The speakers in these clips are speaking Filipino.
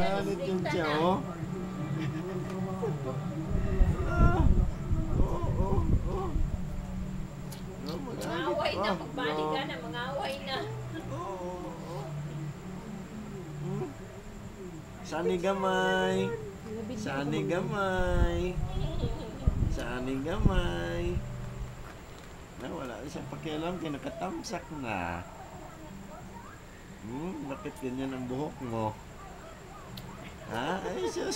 Galit yung siya, oh. Mangaway na, pagbalik ka na, mangaway na. Sani gamay. Sani gamay. Sani gamay. Na, wala siyang pakialam, kinakatamsak na. Bakit ganyan ang buhok mo? Ha? Ay, siya.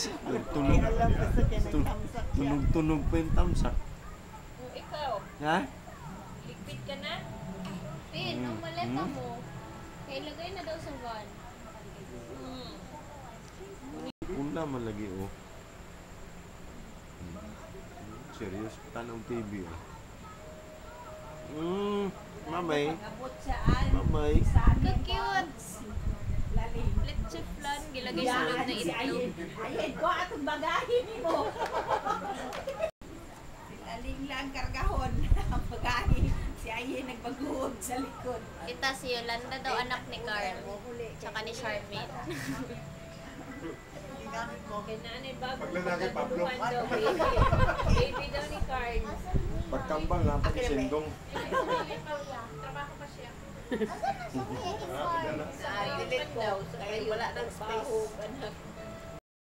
Tunog pa yung tamsak. Ikaw? Ha? Ligpit ka na? Pin, ang maleta mo. Kaya ilagay na daw sa van. Una man lagi, oh. Serious, tanong TV, oh. Mamay. Mamay. Cute. Let's flan, gilagay sa loob na itlog. Ayan ko, atong bagahin mo. Aling lang kargahon ang bagahin. Si Ayen nagbaguhog sa likod. Kita si Yolanda daw, anak ni Carl. Tsaka ni Charmaine. Kinanay bago pagkabuhan daw, baby. Baby daw ni Carl. Pagkambal lang, pag-sindong. Trabaho pa siya. Delete ko. Dahil wala ng space.